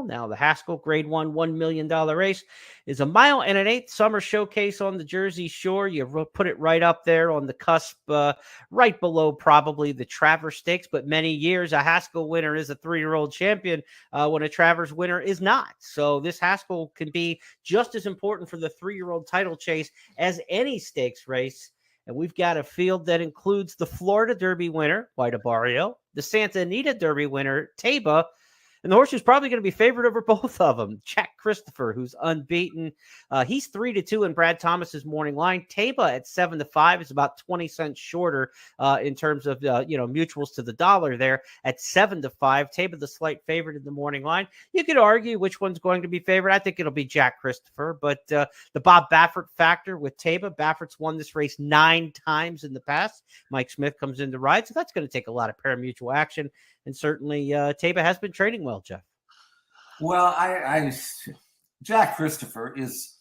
Now, the Haskell Grade 1 $1 million race is a mile and an eighth summer showcase on the Jersey Shore. You put it right up there on the cusp, right below probably the Travers Stakes. But many years, a Haskell winner is a 3-year-old champion when a Travers winner is not. So this Haskell can be just as important for the 3-year-old title chase as any stakes race. And we've got a field that includes the Florida Derby winner, White Barrio, the Santa Anita Derby winner, Taba, and the horse who's probably going to be favored over both of them, Jack Christopher, who's unbeaten. He's 3-2 in Brad Thomas's morning line. Taba at 7-5 is about 20 cents shorter in terms of mutuals to the dollar there at 7-5. Taba the slight favorite in the morning line. You could argue which one's going to be favored. I think it'll be Jack Christopher, but the Bob Baffert factor with Taba. Baffert's won this race 9 times in the past. Mike Smith comes in to ride, so that's going to take a lot of pari-mutuel action. And certainly Taba has been training well, Jeff. Well, Jack Christopher is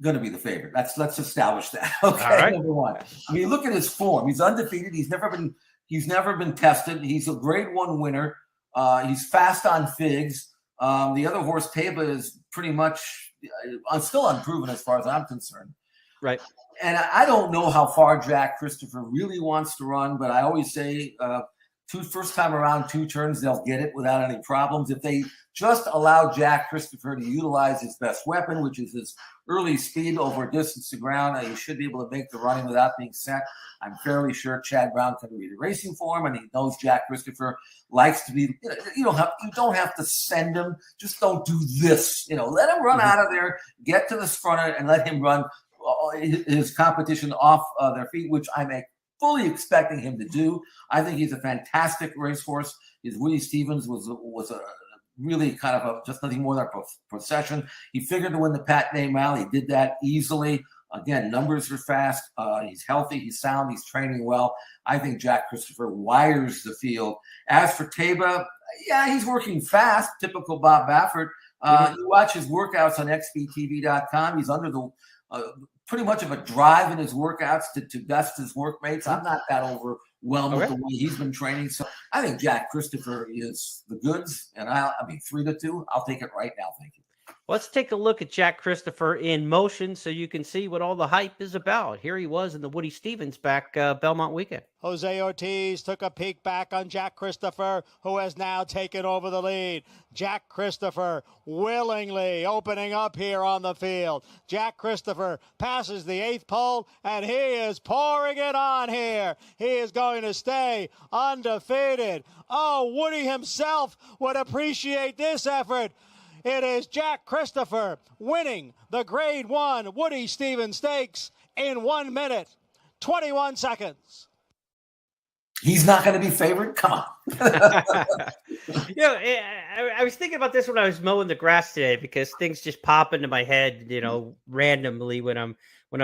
going to be the favorite. Let's establish that. Okay, all right. Number one. I mean, look at his form. He's undefeated. He's never been tested. He's a Grade 1 winner. He's fast on figs. The other horse, Taba, is pretty much still unproven as far as I'm concerned. Right. And I don't know how far Jack Christopher really wants to run, but I always say first time around, 2 turns, they'll get it without any problems. If they just allow Jack Christopher to utilize his best weapon, which is his early speed over distance to ground, he should be able to make the running without being set. I'm fairly sure Chad Brown can read a racing form, and he knows Jack Christopher likes to be. You don't have to send him. Just don't do this. Let him run out of there, get to the front, and let him run his competition off their feet, which I'm fully expecting him to do. I think he's a fantastic racehorse. His Woody Stevens was a really kind of just nothing more than a procession. He figured to win the Pat Day Mile. He did that easily. Again, numbers are fast. He's healthy. He's sound. He's training well. I think Jack Christopher wires the field. As for Taba, yeah, he's working fast. Typical Bob Baffert. You watch his workouts on xbtv.com. He's under the pretty much of a drive in his workouts to best his workmates. I'm not that overwhelmed with the way he's been training. So I think Jack Christopher is the goods, and I mean 3-2. I'll take it right now. Thank you. Let's take a look at Jack Christopher in motion so you can see what all the hype is about. Here he was in the Woody Stevens back Belmont weekend. Jose Ortiz took a peek back on Jack Christopher, who has now taken over the lead. Jack Christopher willingly opening up here on the field. Jack Christopher passes the 8th pole, and he is pouring it on here. He is going to stay undefeated. Oh, Woody himself would appreciate this effort. It is Jack Christopher winning the Grade 1 Woody Stevens Stakes in 1 minute, 21 seconds. He's not going to be favored? Come on. I was thinking about this when I was mowing the grass today because things just pop into my head, randomly when I'm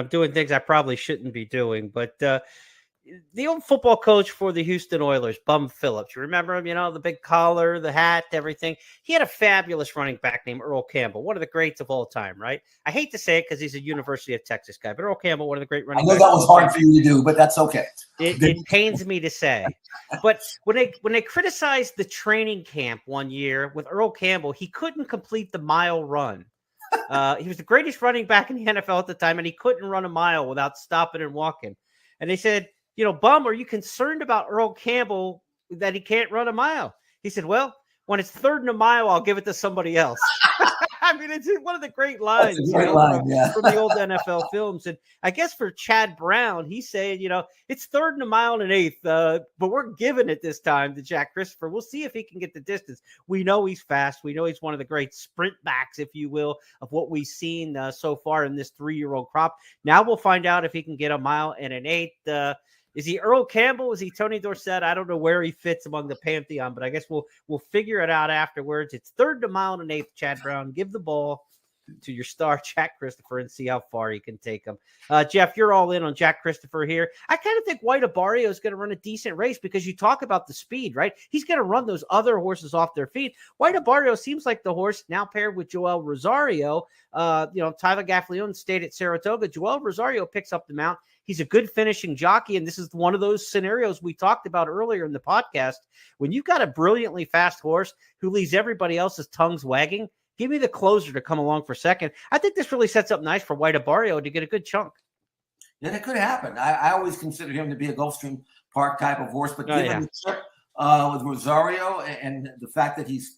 doing things I probably shouldn't be doing. But the old football coach for the Houston Oilers, Bum Phillips. You remember him, the big collar, the hat, everything. He had a fabulous running back named Earl Campbell, one of the greats of all time, right? I hate to say it because he's a University of Texas guy, but Earl Campbell, one of the great running backs. I know that was hard for you to do, but that's okay. It pains me to say. But when they criticized the training camp one year with Earl Campbell, he couldn't complete the mile run. He was the greatest running back in the NFL at the time, and he couldn't run a mile without stopping and walking. And they said, Bum, are you concerned about Earl Campbell that he can't run a mile? He said, well, when it's 3rd and a mile, I'll give it to somebody else. I mean, it's one of the great lines from the old NFL films. And I guess for Chad Brown, he's saying, it's 3rd and a mile and an eighth, but we're giving it this time to Jack Christopher. We'll see if he can get the distance. We know he's fast. We know he's one of the great sprint backs, if you will, of what we've seen so far in this 3-year-old crop. Now we'll find out if he can get a mile and an eighth. Is he Earl Campbell? Is he Tony Dorsett? I don't know where he fits among the pantheon, but I guess we'll figure it out afterwards. It's 3rd and a mile and an eighth, Chad Brown. Give the ball to your star, Jack Christopher, and see how far he can take him. Jeff, you're all in on Jack Christopher here. I kind of think White Barrio is going to run a decent race because you talk about the speed, right? He's going to run those other horses off their feet. White Barrio seems like the horse now paired with Joel Rosario. Tyler Gaffalione stayed at Saratoga. Joel Rosario picks up the mount. He's a good finishing jockey, and this is one of those scenarios we talked about earlier in the podcast. When you've got a brilliantly fast horse who leaves everybody else's tongues wagging, give me the closer to come along for second. I think this really sets up nice for White Abarrio to get a good chunk. And it could happen. I always consider him to be a Gulfstream Park type of horse, but given the trip with Rosario and the fact that he's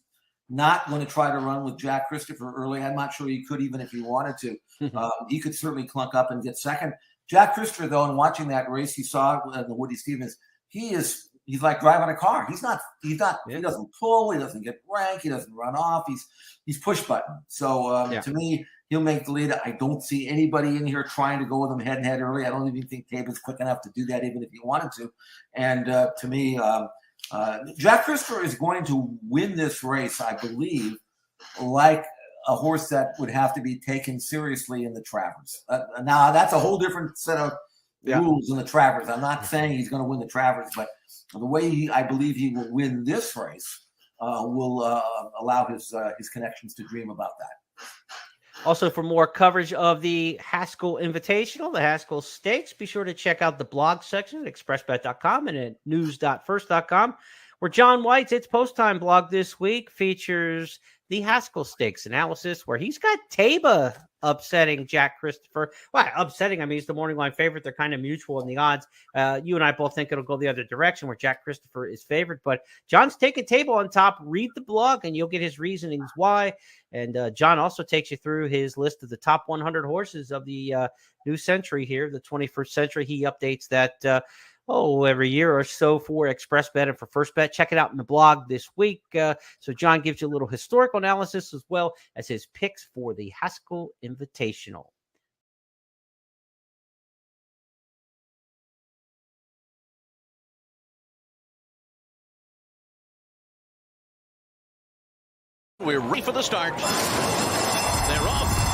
not going to try to run with Jack Christopher early, I'm not sure he could even if he wanted to. He could certainly clunk up and get second. Jack Christopher, though, in watching that race, he saw the Woody Stevens. He's like driving a car. He doesn't pull. He doesn't get rank. He doesn't run off. He's push button. So to me, he'll make the lead. I don't see anybody in here trying to go with him head and head early. I don't even think Taba's quick enough to do that, even if he wanted to. And to me, Jack Christopher is going to win this race, I believe, like a horse that would have to be taken seriously in the Travers. Now, that's a whole different set of rules in the Travers. I'm not saying he's going to win the Travers, but the way I believe he will win this race will allow his connections to dream about that. Also, for more coverage of the Haskell Invitational, the Haskell Stakes, be sure to check out the blog section at expressbet.com and at news.first.com, where John White's It's Post Time blog this week features the Haskell Stakes analysis, where he's got Taba upsetting Jack Christopher. Well, upsetting, I mean, he's the morning line favorite. They're kind of mutual in the odds. You and I both think it'll go the other direction, where Jack Christopher is favored. But John's taking Taba on top. Read the blog, and you'll get his reasonings why. And John also takes you through his list of the top 100 horses of the new century here, the 21st century. He updates that every year or so for Express Bet and for First Bet. Check it out in the blog this week. So John gives you a little historical analysis as well as his picks for the Haskell Invitational. We're ready for the start. They're off.